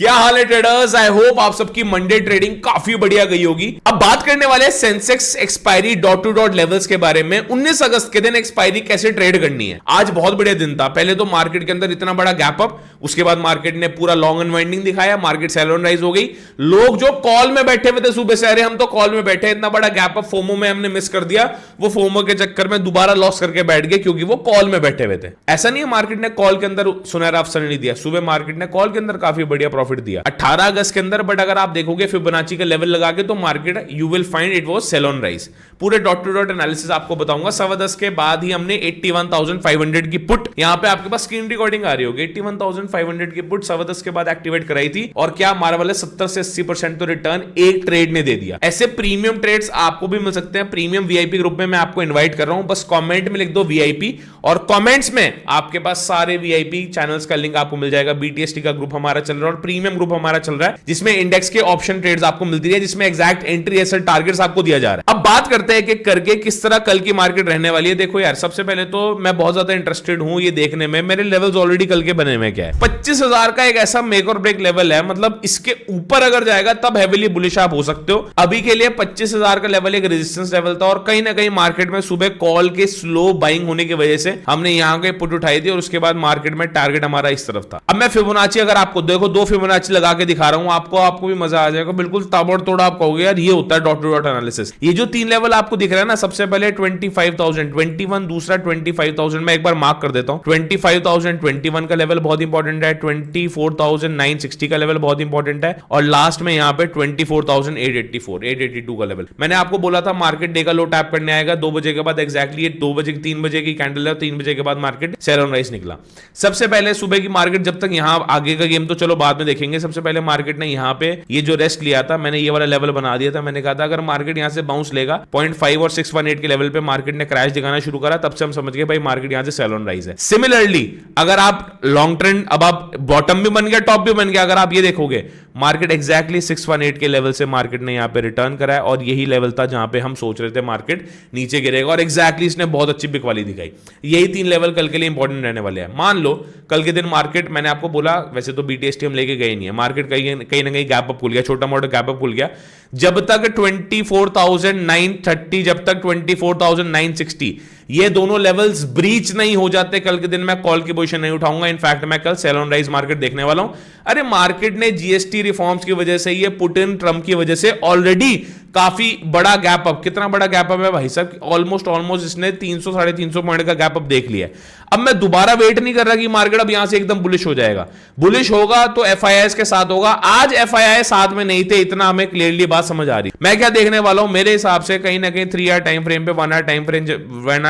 क्या हाल है traders. I hope आप सबकी मंडे ट्रेडिंग काफी बढ़िया गई होगी। अब बात करने वाले हैं Sensex expiry dot to dot levels के बारे में। 19 अगस्त के दिन एक्सपायरी कैसे ट्रेड करनी है। आज बहुत बढ़िया दिन था। पहले तो मार्केट के अंदर इतना बड़ा गैप अप, उसके बाद मार्केट ने पूरा लॉन्ग अनवाइंडिंग दिखाया, मार्केट सेल ऑन राइज हो गई। लोग जो कॉल में बैठे हुए थे सुबह से, अरे हम तो कॉल में बैठे, इतना बड़ा गैप अप फोमो में हमने मिस कर दिया, वो फोमो के चक्कर में दोबारा लॉस करके बैठ गए क्योंकि वो कॉल में बैठे हुए थे। ऐसा नहीं है मार्केट ने कॉल के अंदर सुनहरा अवसर नहीं दिया। सुबह मार्केट ने कॉल के अंदर काफी बढ़िया प्रॉफिट दिया 18 अगस्त के अंदर। बट अगर आप देखोगे फिबोनाची का लेवल लगा के तो market you will find it was sell on rise. पूरे डॉट टू डॉट एनालिसिस आपको बताऊंगा। 10:15 के बाद ही हमने 81,500 की पुट, यहां पे आपके पास स्क्रीन रिकॉर्डिंग आ रही होगी, 81,500 की पुट 10:15 के बाद एक्टिवेट कराई थी। और क्या हमारे वाले 70 से 80% तो रिटर्न एक ट्रेड ने दे दिया। ऐसे प्रीमियम ट्रेड्स आपको भी मिल सकते हैं। प्रीमियम वीआईपी ग्रुप में मैं आपको इन्वाइट कर रहा हूं। बस कमेंट में लिख दो वीआईपी और कमेंट्स में आपके पास सारे वीआईपी चैनल्स का लिंक आपको मिल जाएगा। बीटीएसटी का ग्रुप हमारा चल रहा है और प्रीमियम ग्रुप हमारा चल रहा है जिसमें इंडेक्स के ऑप्शन ट्रेड्स आपको मिलती है, जिसमें एग्जैक्ट एंट्री एसएल टारगेट्स आपको दिया जा रहा है। अब बात करते हैं कि करके किस तरह कल की मार्केट रहने वाली है। देखो यार, सबसे पहले तो मैं बहुत ज्यादा इंटरेस्टेड हूं ये देखने में, मेरे लेवल्स ऑलरेडी कल के बने हुए क्या है। 25,000 का एक ऐसा मेक और ब्रेक लेवल है, मतलब इसके ऊपर अगर जाएगा तब हेवीली बुलिश आप हो सकते हो। अभी के लिए 25,000 का लेवल एक रेजिस्टेंस लेवल था और कहीं ना कहीं मार्केट में सुबह कॉल के स्लो बाइंग होने की वजह से हमने यहां के पुट उठाई थी और उसके बाद मार्केट में टारगेट हमारा इस तरफ था। अब मैं फिबोनाची अगर आपको देखो, 2 फिबोनाची लगा के दिखा रहा हूं आपको भी मजा आ जाएगा। बिल्कुल ताबड़तोड़ आप कहोगे यार ये होता है डॉट टू डॉट एनालिसिस। ये जो 3 लेवल आपको दिख रहा है ना, सबसे पहले 25,000 21, दूसरा 25,000, मैं एक बार मार्क कर देता हूं। 25,021 का लेवल बहुत इंपॉर्टेंट है, 24,960 का लेवल बहुत इंपॉर्टेंट है और लास्ट में यहां पे 24,882 का लेवल। मैंने आपको बोला था मार्केट डे का लो टैप करने आएगा 2 बजे के बाद। एग्जैक्टली 2 बजे 3 बजे की कैंडल है, 3 बजे के बाद मार्केट सेल ऑन राइज निकला। सबसे पहले सुबह की मार्केट, जब तक यहां आगे का गेम तो चलो बाद में देखेंगे, सबसे पहले मार्केट ने यहां पे ये जो रेस्ट लिया था, मैंने ये वाला लेवल बना दिया था। मैंने कहा था अगर मार्केट यहां से बाउंस लेगा 0.5 और 618 के लेवल पे मार्केट ने क्रैश दिखाना शुरू करा, तब से हम समझ गए भाई मार्केट यहां से सेल ऑन राइज है। सिमिलरली अगर आप लॉन्ग ट्रेंड, अब आप बॉटम भी बन गया टॉप भी बन गया, अगर आप ये देखोगे मार्केट एग्जैक्टली 618 के लेवल से मार्केट ने यहां पे रिटर्न करा है और यही लेवल था जहां पे हम सोच रहे थे मार्केट नीचे गिरेगा और एग्जैक्टली इसने बहुत अच्छी बिकवाली दिखाई। यही 3 लेवल कल के लिए इंपॉर्टेंट रहने वाले हैं। मान लो कल के दिन मार्केट, मैंने आपको बोला वैसे तो बीटीएसटी हम लेके गए नहीं है, मार्केट कहीं ना कहीं गैप अप खुल गया, छोटा मोटा गैप अप खुल गया। जब तक 24,930, जब तक 24,960 ये दोनों लेवल्स ब्रीच नहीं हो जाते, कल के दिन मैं कॉल की पोजीशन नहीं उठाऊंगा। इनफैक्ट मैं कल सेल ऑन राइज मार्केट देखने वाला हूं। अरे मार्केट ने जीएसटी रिफॉर्म्स की वजह से, ये पुटिन ट्रम्प की वजह से ऑलरेडी काफी बड़ा गैप अप, कितना बड़ा गैप अप है भाई साहब, ऑलमोस्ट इसने 300 साढ़े 300 पॉइंट का गैप अप देख लिया है। अब मैं दोबारा वेट नहीं कर रहा कि मार्केट अब यहां से एकदम बुलिश हो जाएगा। बुलिश होगा तो एफआईआई के साथ होगा। आज एफआईआई साथ में नहीं थे, इतना हमें क्लियरली बात समझ आ रही। मैं क्या देखने वाला हूं, मेरे हिसाब से कहीं ना कहीं 3 आवर टाइम फ्रेम पे, 1 आवर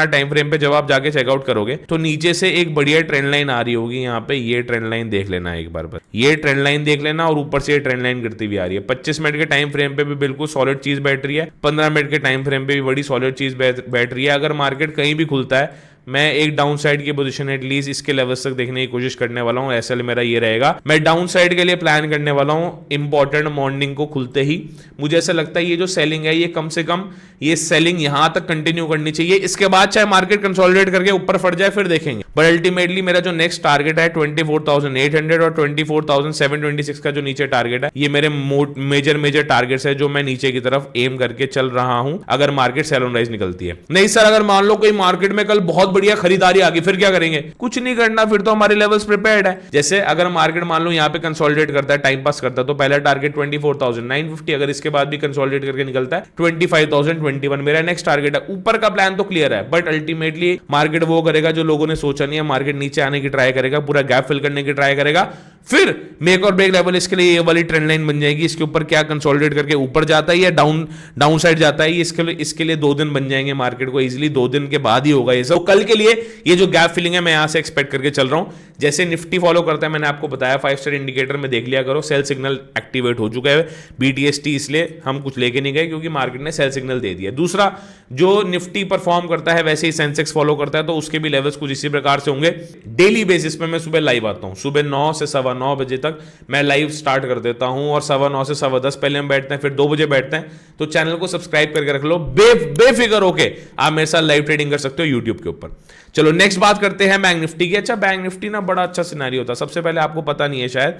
टाइम फ्रेम पे जब आप जाके चेकआउट करोगे तो नीचे से एक बढ़िया ट्रेंड लाइन आ रही होगी। यहां पे ये ट्रेंड लाइन देख लेना एक बार, बस ये ट्रेंड लाइन देख लेना और ऊपर से ये ट्रेंड लाइन गिरती हुई आ रही है। 25 मिनट के टाइम फ्रेम पे भी बिल्कुल सॉलिड चीज बैठ रही है, 15 मिनट के टाइम फ्रेम पे भी बड़ी सॉलिड चीज बैठ रही है। अगर मार्केट कहीं भी खुलता है, मैं एक डाउन साइड की पोजीशन एटलीस्ट इसके लेवल्स तक देखने की कोशिश करने वाला हूं। एसएल मेरा ये रहेगा। मैं डाउन साइड के लिए प्लान करने वाला हूं इंपॉर्टेंट मॉर्निंग को खुलते ही। मुझे ऐसा लगता है ये जो सेलिंग है, ये कम से कम ये सेलिंग यहां तक कंटिन्यू करनी चाहिए। इसके बाद चाहे मार्केट कंसोलिडेट करके ऊपर फट जाए फिर देखेंगे। बट अल्टीमेटली मेरा जो नेक्स्ट टारगेट है 24,800 और 24,726 का जो नीचे टारगेट है, ये मेरे मेजर टारगेट्स है जो मैं नीचे की तरफ एम करके चल रहा हूं अगर मार्केट सेल ऑन राइज निकलती है। नहीं सर, अगर मान लो कोई मार्केट में कल बहुत बढ़िया खरीदारी आ गई फिर क्या करेंगे? कुछ नहीं करना, फिर तो हमारे लेवल्स प्रिपेयर्ड है। जैसे अगर मार्केट मान लो यहां पे कंसोलिडेट करता है, टाइम पास करता है, तो पहला टारगेट 24,950, अगर इसके बाद भी कंसोलिडेट करके निकलता है 25,021 मेरा नेक्स्ट टारगेट है। ऊपर का प्लान तो क्लियर है, बट अल्टीमेटली मार्केट वो करेगा जो लोगों ने सोचा नहीं है। मार्केट नीचे आने की ट्राई करेगा, पूरा गैप फिल करने की ट्राई करेगा, फिर मेक और ब्रेक लेवल इसके लिए ये वाली ट्रेंड लाइन बन जाएगी। इसके ऊपर क्या कंसोलिडेट करके ऊपर जाता है या डाउन साइड जाता है, इसके लिए 2 दिन बन जाएंगे। मार्केट को इजीली 2 दिन के बाद ही होगा ये सब। कल के लिए ये जो गैप फिलिंग है मैं यहां से एक्सपेक्ट करके चल रहा हूं। जैसे निफ्टी फॉलो करता है, मैंने आपको बताया 5 स्टार इंडिकेटर में देख लिया करो, सेल सिग्नल एक्टिवेट हो चुका है। बीटीएसटी इसलिए हम कुछ लेके नहीं गए क्योंकि मार्केट ने सेल सिग्नल दे दिया। दूसरा, जो निफ्टी परफॉर्म करता है वैसे ही सेंसेक्स फॉलो करता है, तो उसके भी लेवल्स कुछ इसी प्रकार से होंगे। डेली बेसिस पे मैं सुबह लाइव आता हूं, सुबह 9 से 9:15 बजे तक मैं लाइव स्टार्ट कर देता हूं और 9:15 से 10:15 पहले हम बैठते हैं, फिर 2 बजे बैठते हैं। तो चैनल को सब्सक्राइब करके रख लो, बेफिक्र होके आप मेरे साथ लाइव ट्रेडिंग कर सकते हो यूट्यूब के ऊपर। चलो नेक्स्ट बात करते हैं बैंक निफ्टी की। अच्छा, बैंक निफ्टी ना बड़ा अच्छा सिनेरियो था। सबसे पहले आपको पता नहीं है शायद,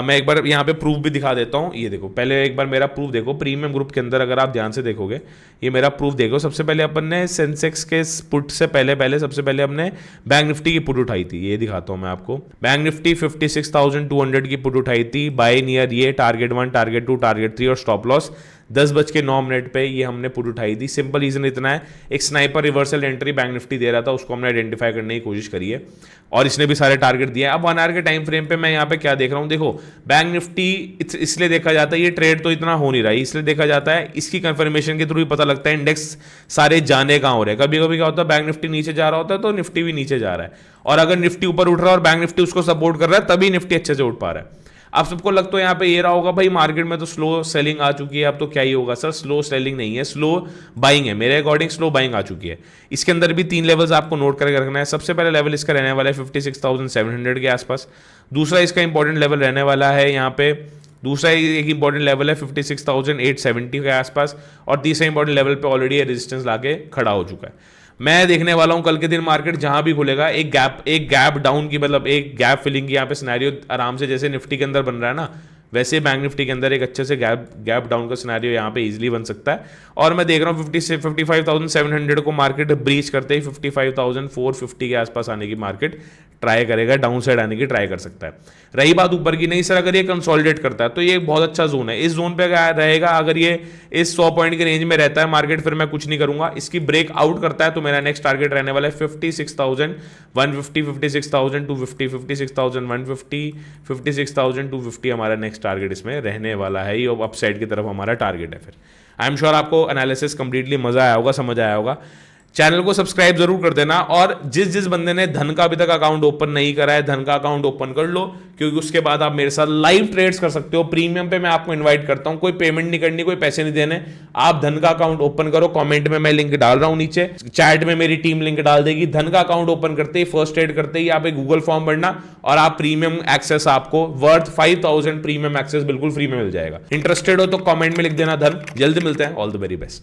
मैं एक बार यहाँ पे प्रूफ भी दिखा देता हूँ। ये देखो, पहले एक बार मेरा प्रूफ देखो प्रीमियम ग्रुप के अंदर, अगर आप ध्यान से देखोगे ये मेरा प्रूफ देखो। सबसे पहले अपन ने सेंसेक्स के पुट से पहले सबसे पहले हमने बैंक निफ्टी की पुट उठाई थी। ये दिखाता हूँ मैं आपको। बैंक निफ्टी 56,200 की पुट उठाई थी, बाय नियर ये टारगेट 1, टारगेट 2, टारगेट 3 और स्टॉप लॉस 10:09 पे ये हमने पुट उठाई थी। सिंपल रीजन इतना है, एक sniper reversal entry bank Nifty दे रहा था, उसको हमने आइडेंटिफाई करने की कोशिश करी है और इसने भी सारे टारगेट दिए। अब 1 आवर के टाइम फ्रेम पे मैं यहाँ पे क्या देख रहा हूँ, देखो बैंक निफ्टी इसलिए देखा जाता है, ये ट्रेड तो इतना हो नहीं रहा है, इसलिए देखा जाता है इसकी कंफर्मेशन के थ्रू ही पता लगता है इंडेक्स सारे जाने कहाँ हो रहे हैं। कभी कभी क्या होता है, बैंक निफ्टी नीचे जा रहा होता है तो निफ्टी भी नीचे जा रहा है, और अगर निफ्टी ऊपर उठ रहा है और बैंक निफ्टी उसको सपोर्ट कर रहा है तभी निफ्टी अच्छे से उठ पा रहा है। आप सबको लगता है यहाँ पे ये रहा होगा भाई मार्केट में तो स्लो सेलिंग आ चुकी है, अब तो क्या ही होगा। सर स्लो सेलिंग नहीं है, स्लो बाइंग है। मेरे अकॉर्डिंग स्लो बाइंग आ चुकी है। इसके अंदर भी 3 लेवल्स आपको नोट करके रखना है। सबसे पहला लेवल इसका रहने वाला है 56,700 के आसपास। दूसरा इसका इंपॉर्टेंट लेवल रहने वाला है यहाँ पे, दूसरा एक इंपॉर्टेंट लेवल है 56,870 के आसपास, और तीसरा इंपॉर्टेंट लेवल पे ऑलरेडी रेजिस्टेंस लाके खड़ा हो चुका है। मैं देखने वाला हूं कल के दिन मार्केट जहां भी खुलेगा एक गैप डाउन की, मतलब एक गैप फिलिंग की यहाँ पे सिनेरियो आराम से जैसे निफ्टी के अंदर बन रहा है ना, वैसे बैंक निफ्टी के अंदर एक अच्छे से गैप डाउन का सिनेरियो यहाँ पे इजीली बन सकता है। और मैं देख रहा हूँ 55,700 को मार्केट ब्रीच करते ही 55,450 के आसपास आने की मार्केट ट्राई करेगा, डाउन साइड आने की ट्राई कर सकता है। रही बात ऊपर की, नहीं सर अगर ये कंसोलिडेट करता है तो ये बहुत अच्छा जोन है। इस जोन पे रहेगा, अगर ये इस 100 पॉइंट के रेंज में रहता है मार्केट, फिर मैं कुछ नहीं करूंगा। इसकी ब्रेक आउट करता है तो मेरा नेक्स्ट टारगेट रहने वाला है 56,150, 56,250, 56,150, 56,250 हमारा नेक्स्ट टारगेट इसमें रहने वाला है। ये अपसाइड की तरफ हमारा टारगेट है। फिर आई एम श्योर आपको एनालिसिस कंप्लीटली मजा आया होगा, समझ आया होगा। चैनल को सब्सक्राइब जरूर कर देना, और जिस बंदे ने धन का अभी तक अकाउंट ओपन नहीं करा है, धन का अकाउंट ओपन कर लो, क्योंकि उसके बाद आप मेरे साथ लाइव ट्रेड्स कर सकते हो। प्रीमियम पे मैं आपको इनवाइट करता हूं, कोई पेमेंट नहीं करनी, कोई पैसे नहीं देने। आप धन का अकाउंट ओपन करो, कमेंट में मैं लिंक डाल रहा हूं, नीचे चैट में मेरी टीम लिंक डाल देगी। धन का अकाउंट ओपन करते ही, फर्स्ट ट्रेड करते ही आप एक गूगल फॉर्म भरना और आप प्रीमियम एक्सेस, आपको वर्थ 5,000 प्रीमियम एक्सेस बिल्कुल फ्री में मिल जाएगा। इंटरेस्टेड हो तो कॉमेंट में लिख देना धन। जल्दी मिलते हैं, ऑल द वेरी बेस्ट।